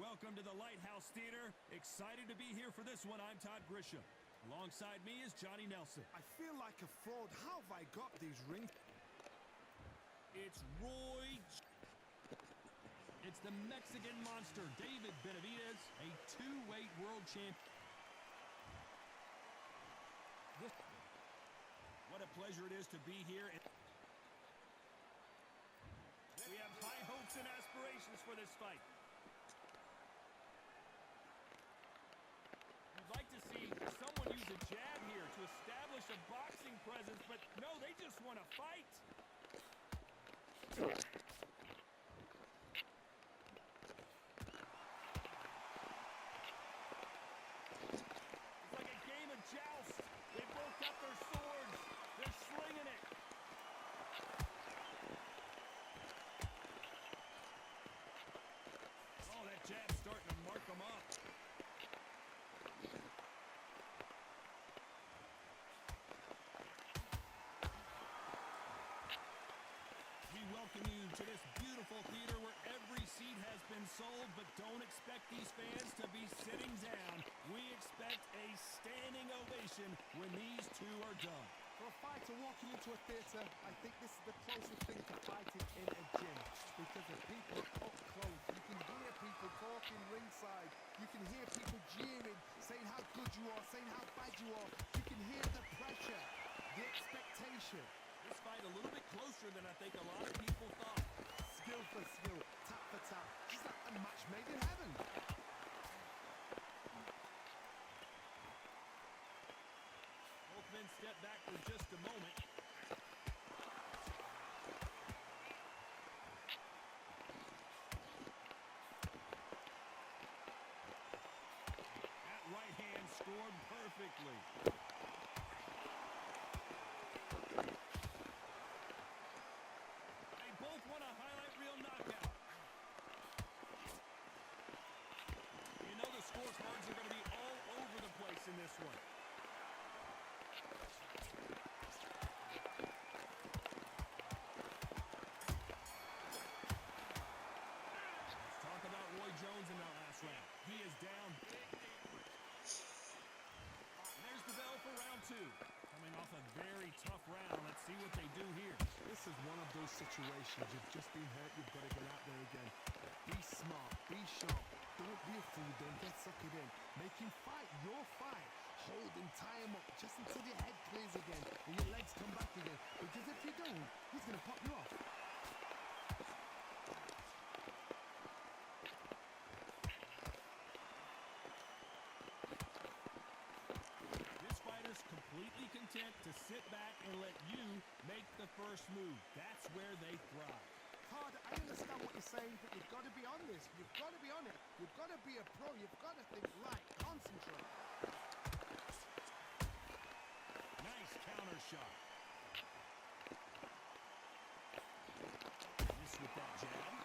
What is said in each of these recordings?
Welcome to the Lighthouse Theater. Excited to be here for this one. I'm Todd Grisham. Alongside me is Johnny Nelson. I feel like a fraud. How have I got these rings? It's Roy. It's the Mexican monster, David Benavidez, a two-weight world champion. What a pleasure it is to be here. We have high hopes and aspirations for this fight. You'd like to see someone use a jab here to establish a boxing presence, but no, they just want to fight. It's like a game of joust. They both got their swords. They're slinging it. Oh, that jab's starting to mark them up. We welcome you to this beautiful theater where every seat has been sold, but don't expect these fans to be sitting down. We expect a standing ovation when these two are done. For a fighter walking into a theater, I think this is the closest thing to fighting in a gym. Because the people are up close. You can hear people talking ringside. You can hear people jeering, saying how good you are, saying how bad you are. You can hear the pressure, the expectation. This fight a little bit closer than I think a lot of people thought. Skill for skill, tap for tap. Just like a match made in heaven. Both men step back for just a moment. That right hand scored perfectly. They both want a highlight reel knockout. You know the scorecards are going to be all over the place in this one. Talk about Roy Jones in that last round. He is down. And there's the bell for round two. Coming off a very tough round. Let's see what they do here. This is one of those situations. You've just been hurt. You've got to get out there again. Be smart. Be sharp. Don't be a fool. Don't get suckered in. Make him fight your fight. Hold him, tie him up just until your head clears again and your legs come back again. Because if you don't, he's going to pop you off. This fighter's completely content to sit back and let you make the first move. That's where they thrive. Todd, I understand what you're saying, but you've got to be on this. You've got to be on it. You've got to be a pro. You've got to think right. Concentrate. Nice counter shot. Miss with that jab.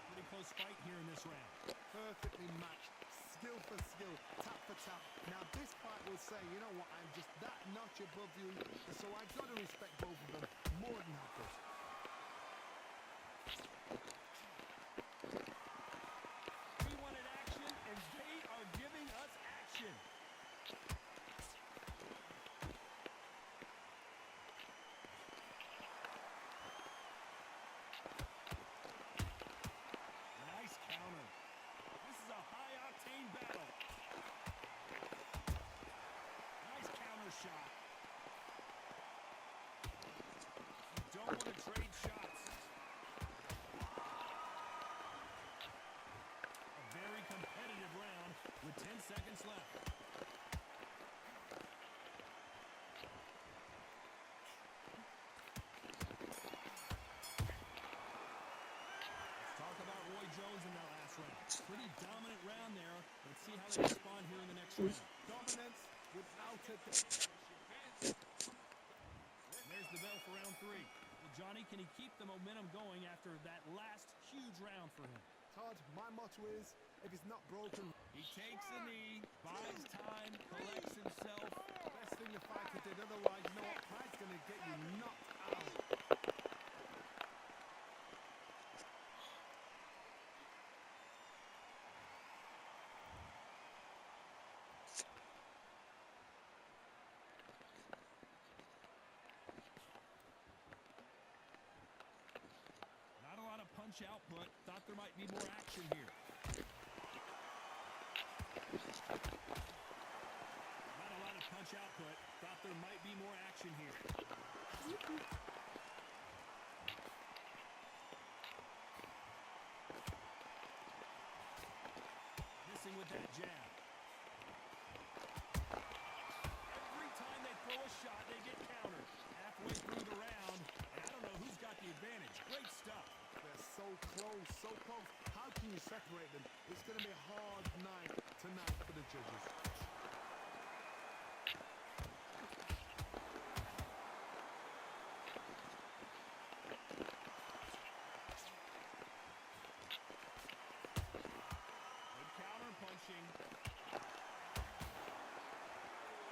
Pretty close fight here in this round. Perfectly matched. Skill for skill, tap for tap. Now this fight will say, you know what, I'm just that notch above you, so I've got to respect both of them more than happy. We wanted action, and they are giving us action. Nice counter. This is a high-octane battle. Nice counter shot. You don't want to trade shots. A very competitive round with 10 seconds left. Talk about Roy Jones in that last round. Pretty dominant round there. Let's see how they respond here in the next round. Dominance without a doubt. And there's the bell for round three. Well, Johnny, can he keep the momentum going after that last huge round for him? Todd, my motto is, if it's not broken, He takes a knee, buys time, collects himself. best thing the fighter did. Otherwise, output. Thought there might be more action here. Not a lot of punch output. Thought there might be more action here. Missing with that jab. Every time they throw a shot, they get countered. Halfway through the round, and I don't know who's got the advantage. Great stuff. They're so close, so close. How can you separate them? It's going to be a hard night tonight for the judges. Good counter punching.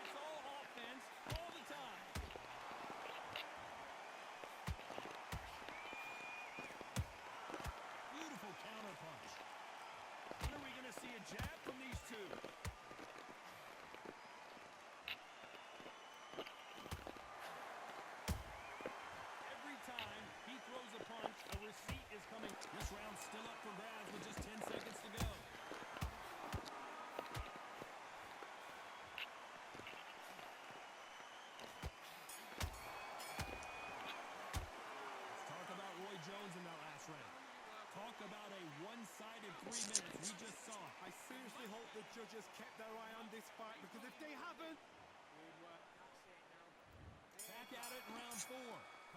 It's all offense all the time. Beautiful counter punch. When are we going to see a jab from these two? Every time he throws a punch, a receipt is coming. This round's still up for grabs with just 10 seconds to go. Let's talk about Roy Jones in that last round. Talk about a one-sided 3 minutes. We just saw it. I seriously hope the judges kept their eye on this fight, because if they haven't, Back at it in round 4.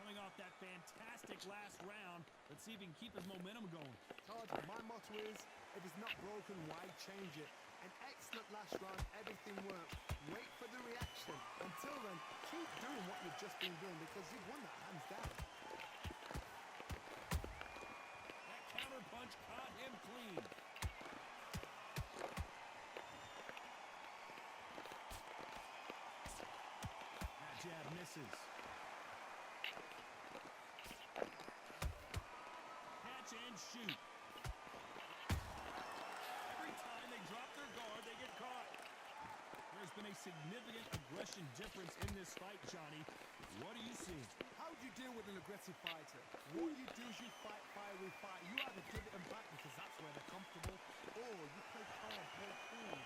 Coming off that fantastic last round. Let's see if he can keep his momentum going. Todd, my motto is, if it's not broken, why change it? An excellent last round, everything worked. Wait for the reaction. Until then, keep doing what you've just been doing, because you've won that hands down. That counter punch caught him clean. That jab misses. Catch and shoot. Every time they drop their guard, they get caught. There's been a significant aggression difference in this fight, Johnny. What do you see? How do you deal with an aggressive fighter? What you do is you fight fire with fire. You either give it them back because that's where they're comfortable, or you play calm, play cool.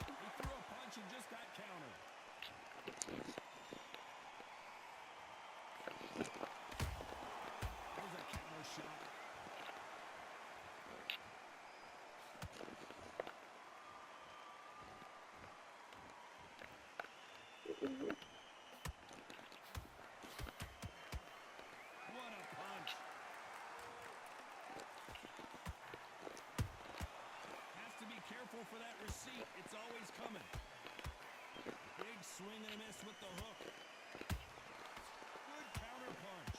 He threw a punch and just got countered. There's a counter shot. What a punch. Has to be careful for that receipt. It's always coming. Big swing and a miss with the hook. Good counter punch.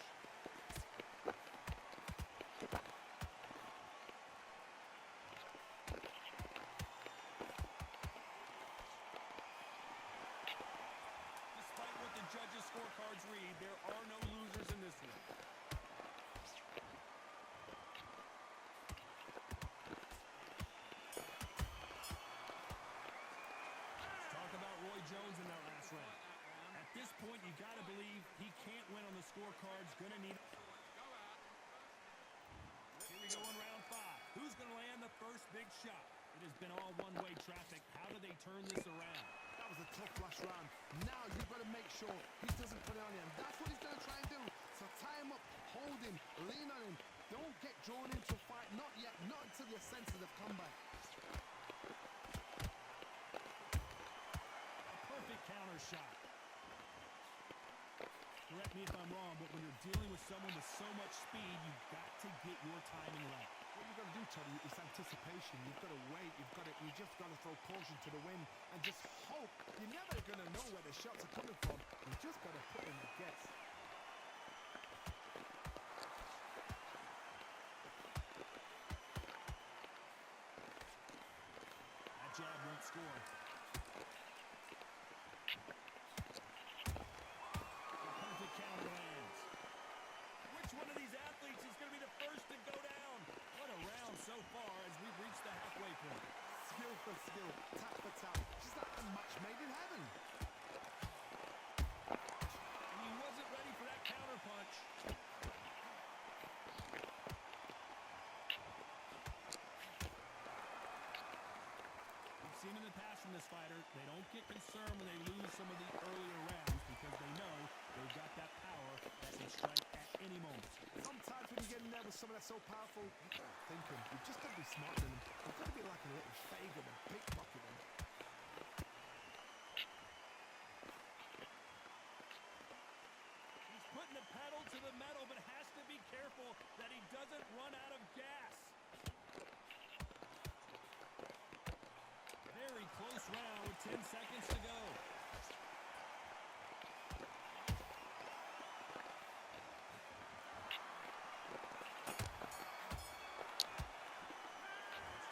Despite what the judges' scorecards read, there are no losers in this one. Let's talk about Roy Jones in that last round. At this point, you got to believe he can't win on the scorecards. Going to need. Here we go in round 5. Who's going to land the first big shot? It has been all one-way traffic. How do they turn this around? That was a tough last round. Now you've got to make sure he doesn't put it on him. That's what he's going to try and do. So tie him up, hold him, lean on him. Don't get drawn into a fight. Not yet. Not until your senses have come back. A perfect counter shot. Correct me if I'm wrong, but when you're dealing with someone with so much speed, you've got to get your timing right. What you've got to do, Toddy, is anticipation. You've got to wait. You just got to throw caution to the wind and just hope. You're never going to know where the shots are coming from. You just got to put in a guess. That jab won't score. The perfect counter lands. Which one of these athletes is going to be the first to go down? What a round so far as we've reached the halfway point. Skill for skill, tap for tap. Just like a match made in heaven. watching this fighter, they don't get concerned when they lose some of the earlier rounds because they know they've got that power that can strike at any moment. Sometimes when you get in there with someone that's so powerful, you got to think him. You've just got to be smart than him. You've got to be like a little faggot and pickpocket him. He's putting the pedal to the metal, but has to be careful that he doesn't run out of gas. Very close round with 10 seconds to go. Let's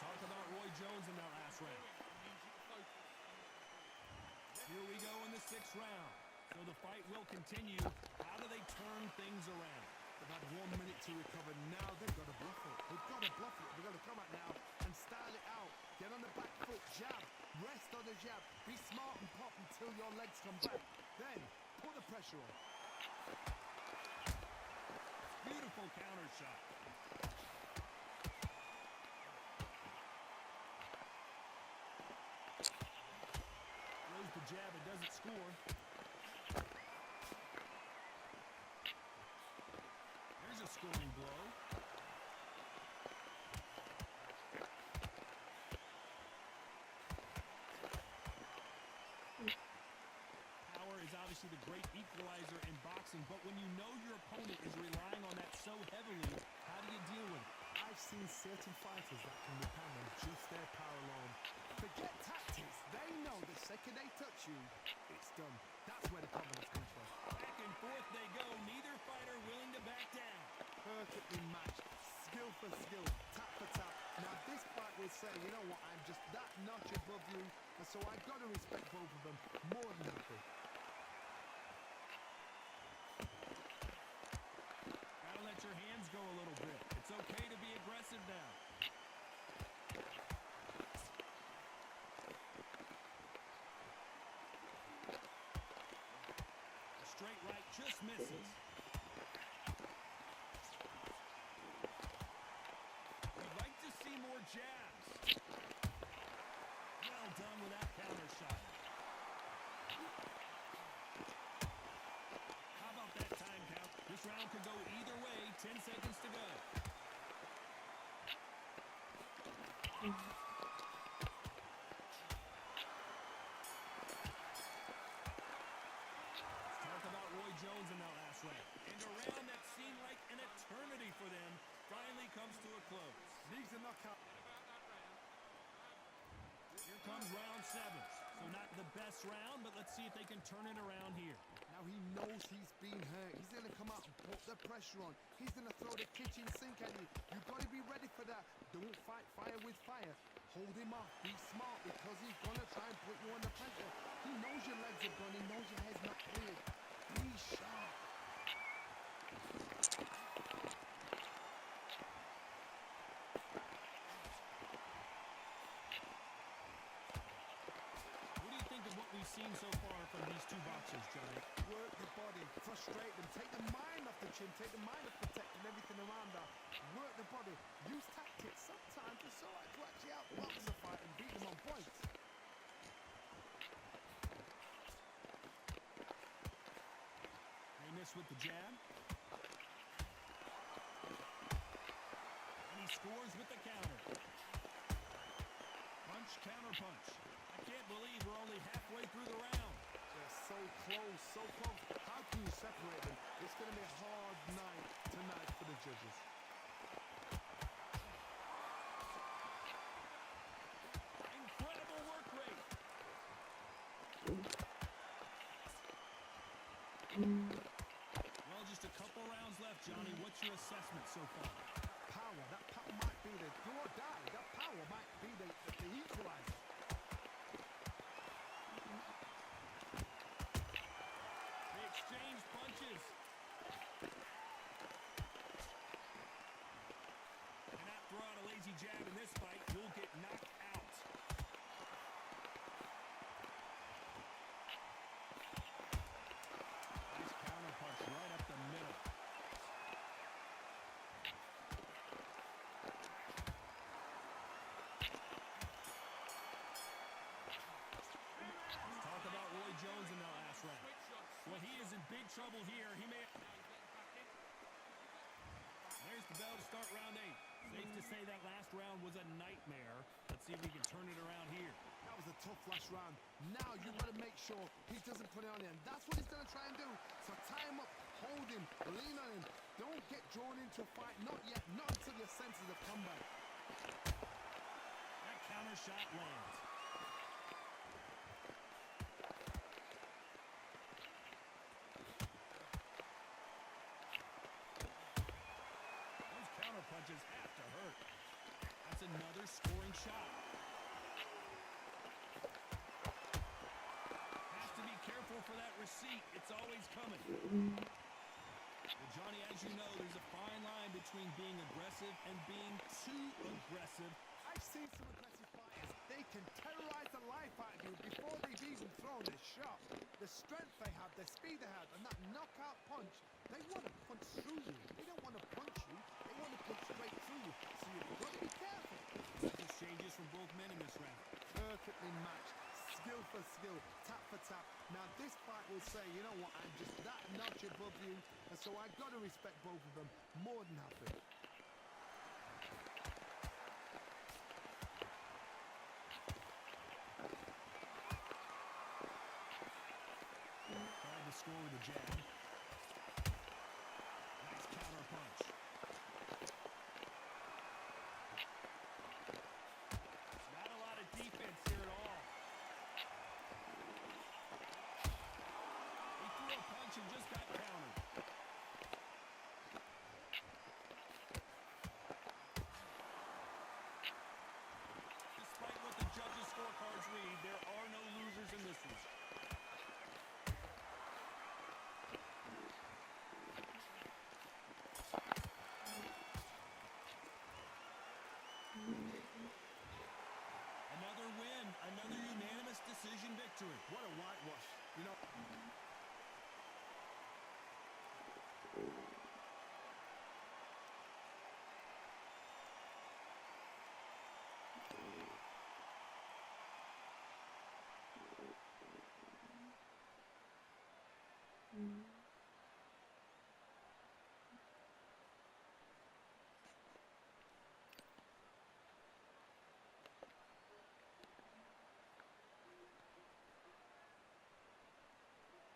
talk about Roy Jones in that last round. Here we go in the 6th round. So the fight will continue. How do they turn things around? They've had 1 minute to recover. Now they've got to bluff it. They've got to bluff it. They've got to come out now and style it out. Get on the back foot, jab, rest on the jab. Be smart and pop until your legs come back. Then put the pressure on. Beautiful counter shot. Throws the jab, it doesn't score. There's a scoring blow. Power is obviously the great equalizer in boxing, but when you know your opponent is relying on that so heavily, how do you deal with it? I've seen certain fighters that can depend on just their power alone. Forget tactics. They know the second they touch you, it's done. That's where the confidence comes from. Back and forth they go. Neither fighter willing to back down. Perfectly matched. Skill for skill. Tap for tap. Now this fight will say, you know what, I'm just that notch above you, and so I've got to respect both of them more than happy. Gotta let your hands go a little bit. It's okay to be aggressive now. A straight right just misses. We'd like to see more jabs. Well done with that counter shot. How about that time count? This round could go either way. 10 seconds to go. Let's talk about Roy Jones in that last round. And a round that seemed like an eternity for them finally comes to a close. Needs a knockout. Here comes round 7. So not the best round, but let's see if they can turn it around here. Now he knows he's been hurt. He's going to come out and put the pressure on. He's going to throw the kitchen sink at you. You've got to be ready for that. Don't fight fire with fire. Hold him off. Be smart because he's going to try and put you under pressure. He knows your legs are gone. He knows your head's not cleared. Be sharp. What do you think of what we've seen so far from these two boxers, Johnny? Work the body. Frustrate them. Take the mind off the chin. Take the mind off protecting everything around that. Work the body. Use tactics. Sometimes it's all right to actually outbox the fight and beat them on points. They miss with the jab. And he scores with the counter. Punch, counter punch. I can't believe we're only halfway through the round. They're so close, so close. How can you separate them? It's going to be a hard night tonight for the judges. Incredible work rate. Well, just a couple rounds left, Johnny. What's your assessment so far? Power. That power might be the do or die. That power might be the equalizer. They exchange punches. Cannot throw out a lazy jab in this fight. You'll get knocked out. Nice counter punch right up the middle. trouble here. He may... There's the bell to start round 8. Safe to say that last round was a nightmare. Let's see if we can turn it around here. That was a tough last round. Now you've got to make sure he doesn't put it on him. That's what he's going to try and do. So tie him up, hold him, lean on him. Don't get drawn into a fight. Not yet. Not until your senses have come back. That counter shot lands. Those counter punches have to hurt. That's another scoring shot. Has to be careful for that receipt. It's always coming. Well, Johnny, as you know, there's a fine line between being aggressive and being too aggressive. I've seen some aggressive fighters. They can terrorize the life out of you before they've even thrown a shot. The strength they have, the speed they have, and that knockout punch, they want to punch through you. They don't want to punch you. They want to punch straight through you. So you've got to be careful. Exchanges from both men in this round. Perfectly matched. Skill for skill, tap for tap. Now this fight will say, you know what, I'm just that notch above you, and so I've got to respect both of them more than happy. Tried to score with a jab. Nice counter punch. Not a lot of defense here at all. He threw a punch and just got countered. Despite what the judges' scorecards read, there are no losers in this one. Another win, another unanimous decision victory. What a whitewash. You know,